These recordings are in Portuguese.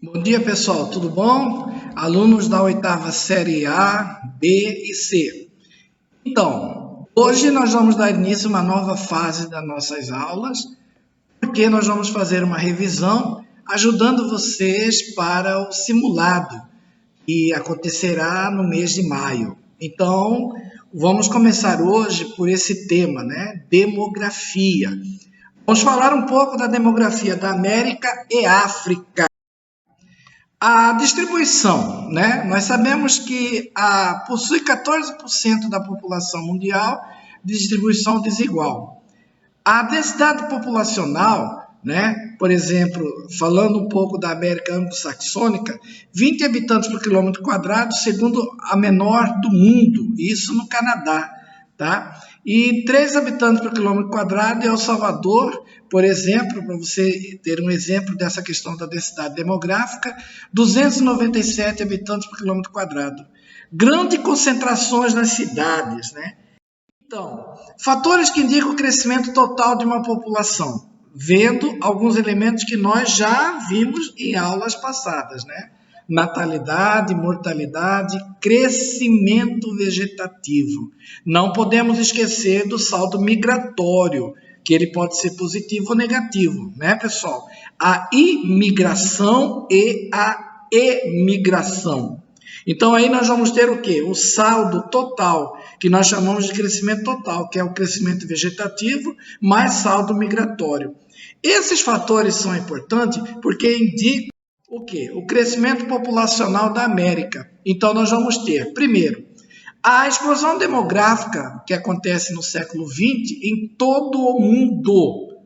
Bom dia, pessoal, tudo bom? Alunos da oitava série A, B e C. Então, hoje nós vamos dar início a uma nova fase das nossas aulas, porque nós vamos fazer uma revisão ajudando vocês para o simulado que acontecerá no mês de maio. Então, vamos começar hoje por esse tema, né? Demografia. Vamos falar um pouco da demografia da América e África. A distribuição, né? Nós sabemos que possui 14% da população mundial de distribuição desigual. A densidade populacional, né? Por exemplo, falando um pouco da América anglo-saxônica, 20 habitantes por quilômetro quadrado, segundo a menor do mundo, isso no Canadá, tá? E 3 habitantes por quilômetro quadrado em El Salvador, por exemplo, para você ter um exemplo dessa questão da densidade demográfica, 297 habitantes por quilômetro quadrado. Grandes concentrações nas cidades, né? Então, fatores que indicam o crescimento total de uma população, vendo alguns elementos que nós já vimos em aulas passadas, né? Natalidade, mortalidade, crescimento vegetativo. Não podemos esquecer do saldo migratório, que ele pode ser positivo ou negativo, né, pessoal? A imigração e a emigração. Então aí nós vamos ter o quê? O saldo total, que nós chamamos de crescimento total, que é o crescimento vegetativo mais saldo migratório. Esses fatores são importantes porque indicam o quê? O crescimento populacional da América. Então nós vamos ter, primeiro, a explosão demográfica que acontece no século XX em todo o mundo.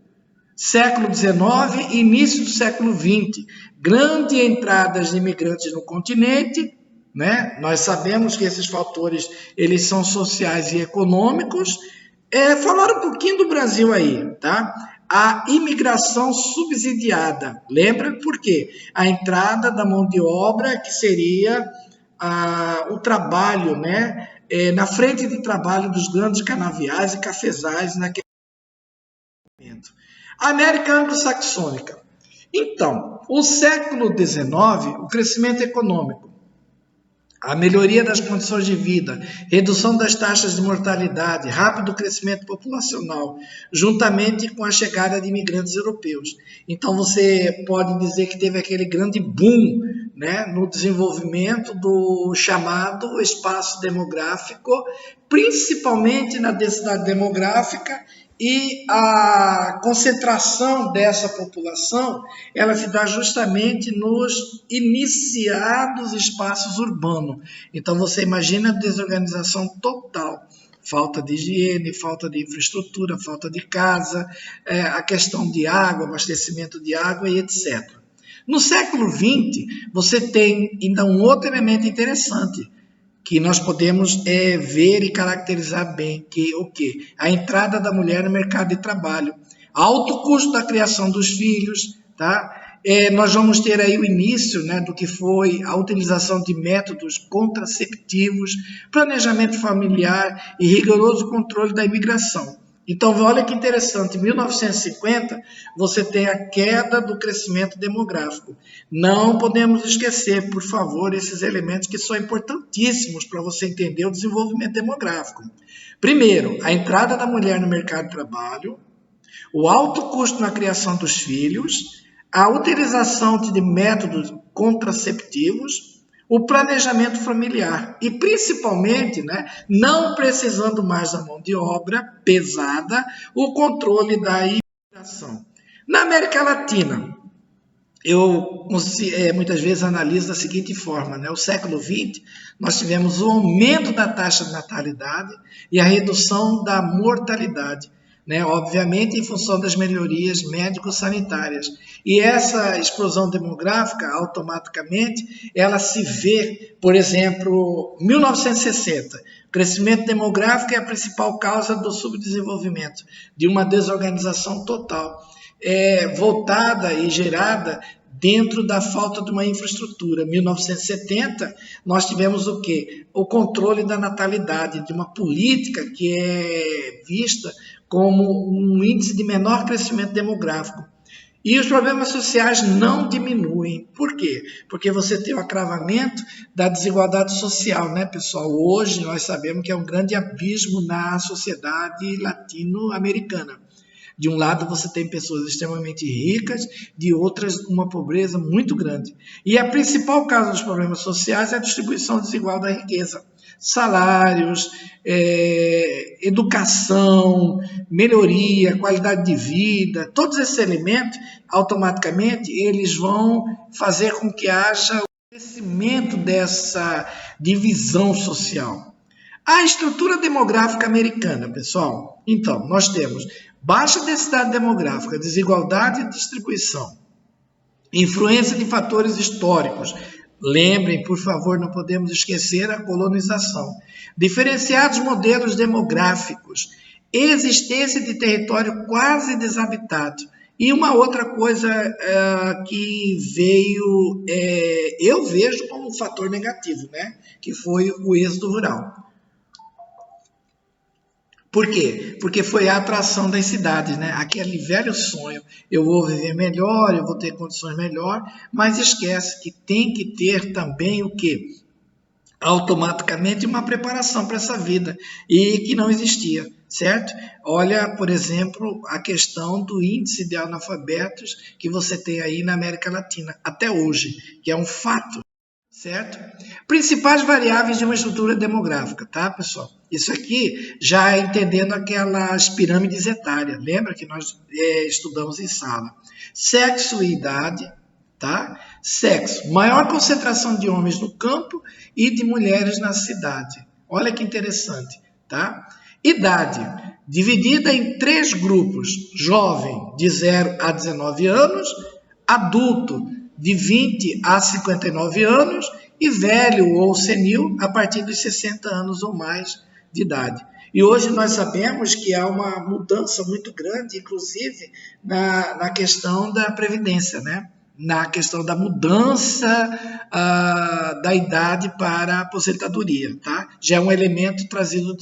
Século XIX e início do século XX. Grande entrada de imigrantes no continente, né? Nós sabemos que esses fatores eles são sociais e econômicos. Falar um pouquinho do Brasil aí, tá? A imigração subsidiada. Lembra por quê? A entrada da mão de obra que seria o trabalho, né? Na frente de trabalho dos grandes canaviais e cafezais naquele momento. A América anglo-saxônica. Então, o século XIX, o crescimento econômico, a melhoria das condições de vida, redução das taxas de mortalidade, rápido crescimento populacional, juntamente com a chegada de imigrantes europeus. Então você pode dizer que teve aquele grande boom, né, no desenvolvimento do chamado espaço demográfico, principalmente na densidade demográfica, e a concentração dessa população, ela se dá justamente nos iniciados espaços urbanos. Então você imagina a desorganização total, falta de higiene, falta de infraestrutura, falta de casa, a questão de água, abastecimento de água e etc. No século XX, você tem ainda um outro elemento interessante, que nós podemos ver e caracterizar bem, que o quê? A entrada da mulher no mercado de trabalho, alto custo da criação dos filhos, tá? Nós vamos ter aí o início, né, do que foi a utilização de métodos contraceptivos, planejamento familiar e rigoroso controle da imigração. Então, olha que interessante, em 1950, você tem a queda do crescimento demográfico. Não podemos esquecer, por favor, esses elementos que são importantíssimos para você entender o desenvolvimento demográfico. Primeiro, a entrada da mulher no mercado de trabalho, o alto custo na criação dos filhos, a utilização de métodos contraceptivos, o planejamento familiar e, principalmente, né, não precisando mais da mão de obra pesada, o controle da imigração. Na América Latina, eu muitas vezes analiso da seguinte forma, né? O século XX, nós tivemos o aumento da taxa de natalidade e a redução da mortalidade, né? Obviamente em função das melhorias médico-sanitárias. E essa explosão demográfica, automaticamente, ela se vê, por exemplo, 1960, o crescimento demográfico é a principal causa do subdesenvolvimento, de uma desorganização total, voltada e gerada dentro da falta de uma infraestrutura. 1970, nós tivemos o quê? O controle da natalidade, de uma política que é vista como um índice de menor crescimento demográfico. E os problemas sociais não diminuem. Por quê? Porque você tem o agravamento da desigualdade social, né, pessoal? Hoje nós sabemos que é um grande abismo na sociedade latino-americana. De um lado você tem pessoas extremamente ricas, de outras uma pobreza muito grande. E a principal causa dos problemas sociais é a distribuição desigual da riqueza. Salários, educação, melhoria, qualidade de vida, todos esses elementos, automaticamente, eles vão fazer com que haja o crescimento dessa divisão social. A estrutura demográfica americana, pessoal, então, nós temos baixa densidade demográfica, desigualdade de distribuição, influência de fatores históricos. Lembrem, por favor, não podemos esquecer a colonização. Diferenciados modelos demográficos, existência de território quase desabitado. E uma outra coisa que veio, eu vejo como um fator negativo, né? Que foi o êxodo rural. Por quê? Porque foi a atração das cidades, né? Aquele velho sonho, eu vou viver melhor, eu vou ter condições melhores, mas esquece que tem que ter também o quê? Automaticamente uma preparação para essa vida, e que não existia, certo? Olha, por exemplo, a questão do índice de analfabetos que você tem aí na América Latina, até hoje, que é um fato. Certo? Principais variáveis de uma estrutura demográfica, tá, pessoal? Isso aqui já é entendendo aquelas pirâmides etárias. Lembra que nós estudamos em sala? Sexo e idade, tá? Sexo, maior concentração de homens no campo e de mulheres na cidade. Olha que interessante, tá? Idade, dividida em 3 grupos: jovem, de 0 a 19 anos, adulto, de 20 a 59 anos, e velho ou senil a partir dos 60 anos ou mais de idade. E hoje nós sabemos que há uma mudança muito grande, inclusive na questão da previdência, né? Na questão da mudança da idade para a aposentadoria, tá? Já é um elemento trazido.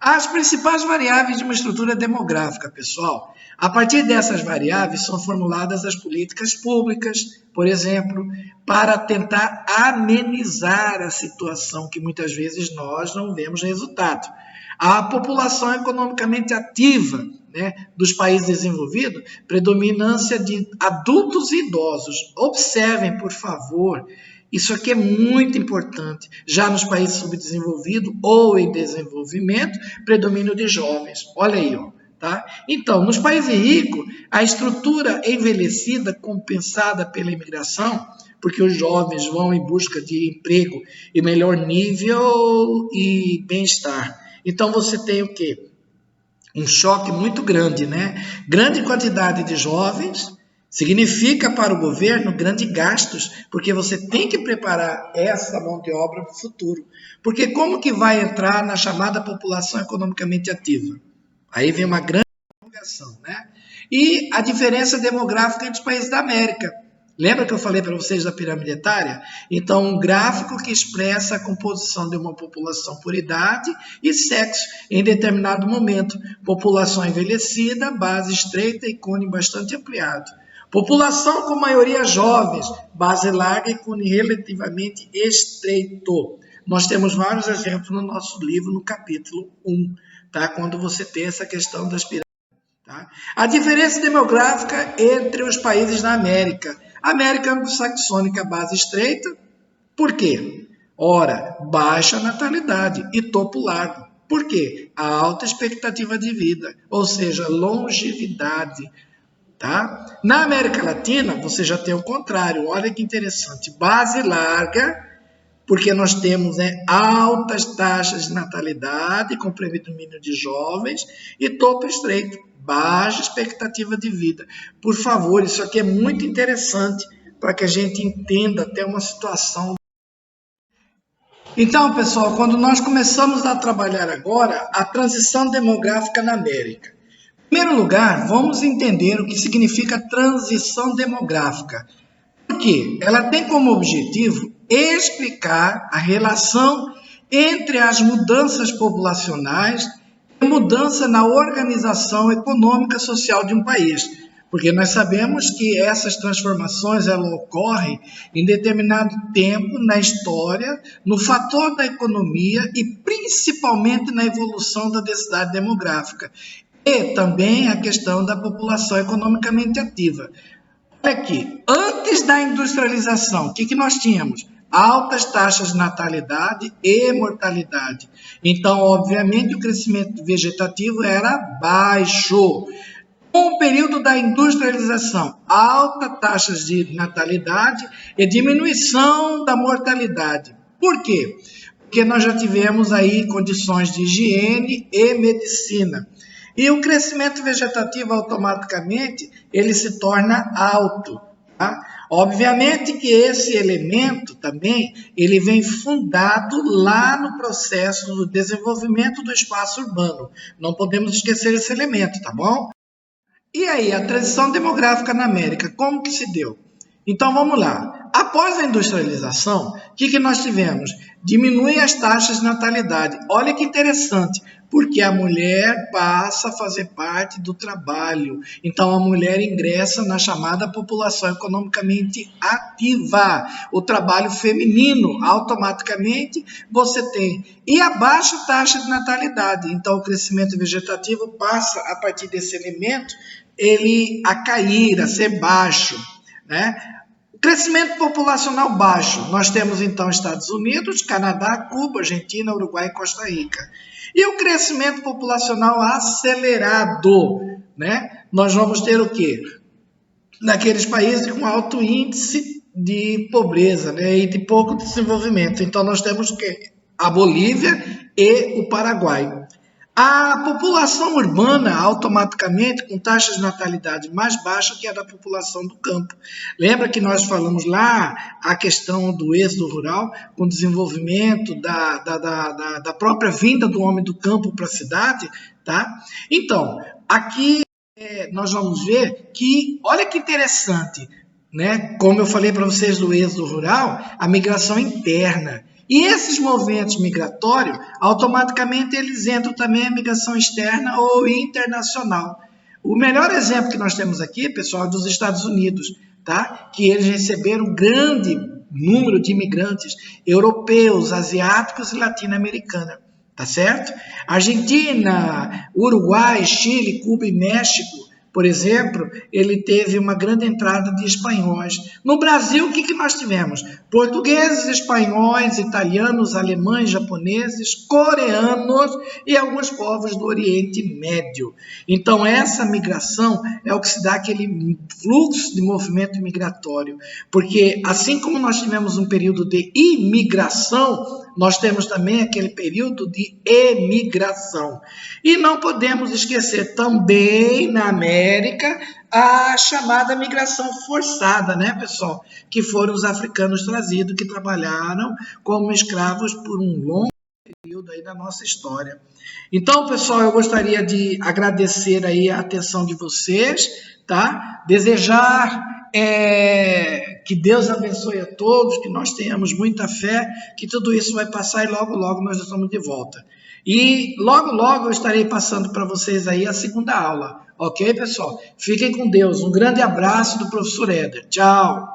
As principais variáveis de uma estrutura demográfica, pessoal. A partir dessas variáveis são formuladas as políticas públicas, por exemplo, para tentar amenizar a situação que muitas vezes nós não vemos resultado. A população economicamente ativa, né, dos países desenvolvidos, predominância de adultos e idosos. Observem, por favor, isso aqui é muito importante. Já nos países subdesenvolvidos ou em desenvolvimento, predomínio de jovens. Olha aí, ó, tá? Então, nos países ricos, a estrutura envelhecida compensada pela imigração, porque os jovens vão em busca de emprego e melhor nível e bem-estar. Então, você tem o quê? Um choque muito grande, né? Grande quantidade de jovens significa para o governo grandes gastos, porque você tem que preparar essa mão de obra para o futuro. Porque como que vai entrar na chamada população economicamente ativa? Aí vem uma grande interrogação, né? E a diferença demográfica entre os países da América. Lembra que eu falei para vocês da pirâmide etária? Então, um gráfico que expressa a composição de uma população por idade e sexo em determinado momento. População envelhecida, base estreita e cone bastante ampliado. População com maioria jovens, base larga e cone relativamente estreito. Nós temos vários exemplos no nosso livro, no capítulo 1, tá? Quando você tem essa questão das pirâmides. Tá? A diferença demográfica entre os países da América. América anglo-saxônica, base estreita. Por quê? Ora, baixa natalidade e topo largo. Por quê? A alta expectativa de vida, ou seja, longevidade. Tá? Na América Latina, você já tem o contrário. Olha que interessante. Base larga, porque nós temos altas taxas de natalidade, com predomínio de jovens, e topo estreito, baixa expectativa de vida. Por favor, isso aqui é muito interessante para que a gente entenda até uma situação. Então, pessoal, quando nós começamos a trabalhar agora a transição demográfica na América, em primeiro lugar, vamos entender o que significa transição demográfica. Porque ela tem como objetivo explicar a relação entre as mudanças populacionais e mudança na organização econômica social de um país. Porque nós sabemos que essas transformações elas ocorrem em determinado tempo na história, no fator da economia e principalmente na evolução da densidade demográfica. E também a questão da população economicamente ativa. Olha aqui, antes da industrialização, o que nós tínhamos? Altas taxas de natalidade e mortalidade. Então, obviamente, o crescimento vegetativo era baixo. Com o período da industrialização, alta taxas de natalidade e diminuição da mortalidade. Por quê? Porque nós já tivemos aí condições de higiene e medicina. E o crescimento vegetativo automaticamente ele se torna alto. Tá? Obviamente que esse elemento também ele vem fundado lá no processo do desenvolvimento do espaço urbano. Não podemos esquecer esse elemento, tá bom? E aí, a transição demográfica na América, como que se deu? Então, vamos lá. Após a industrialização, o que nós tivemos? Diminui as taxas de natalidade. Olha que interessante, porque a mulher passa a fazer parte do trabalho. Então, a mulher ingressa na chamada população economicamente ativa. O trabalho feminino, automaticamente, você tem. E a baixa taxa de natalidade. Então, o crescimento vegetativo passa, a partir desse elemento, ele a cair, a ser baixo, né? O crescimento populacional baixo, nós temos então Estados Unidos, Canadá, Cuba, Argentina, Uruguai e Costa Rica. E o crescimento populacional acelerado, né? Nós vamos ter o quê? Naqueles países com alto índice de pobreza, né? E de pouco desenvolvimento. Então nós temos o quê? A Bolívia e o Paraguai. A população urbana, automaticamente, com taxas de natalidade mais baixas que a da população do campo. Lembra que nós falamos lá a questão do êxodo rural, com o desenvolvimento da própria vinda do homem do campo para a cidade? Tá? Então, aqui nós vamos ver que, olha que interessante, né? Como eu falei para vocês do êxodo rural, a migração interna. E esses movimentos migratórios, automaticamente eles entram também a migração externa ou internacional. O melhor exemplo que nós temos aqui, pessoal, é dos Estados Unidos, tá? Que eles receberam um grande número de imigrantes europeus, asiáticos e latino-americanos, tá certo? Argentina, Uruguai, Chile, Cuba e México, por exemplo, ele teve uma grande entrada de espanhóis. No Brasil, o que nós tivemos? Portugueses, espanhóis, italianos, alemães, japoneses, coreanos e alguns povos do Oriente Médio. Então, essa migração é o que se dá aquele fluxo de movimento migratório. Porque, assim como nós tivemos um período de imigração, nós temos também aquele período de emigração. E não podemos esquecer também, na América, a chamada migração forçada, né, pessoal? Que foram os africanos trazidos, que trabalharam como escravos por um longo período aí da nossa história. Então, pessoal, eu gostaria de agradecer aí a atenção de vocês, tá? Desejar que Deus abençoe a todos, que nós tenhamos muita fé, que tudo isso vai passar e logo, logo nós estamos de volta. E logo, logo eu estarei passando para vocês aí a segunda aula. Ok, pessoal? Fiquem com Deus. Um grande abraço do professor Éder. Tchau!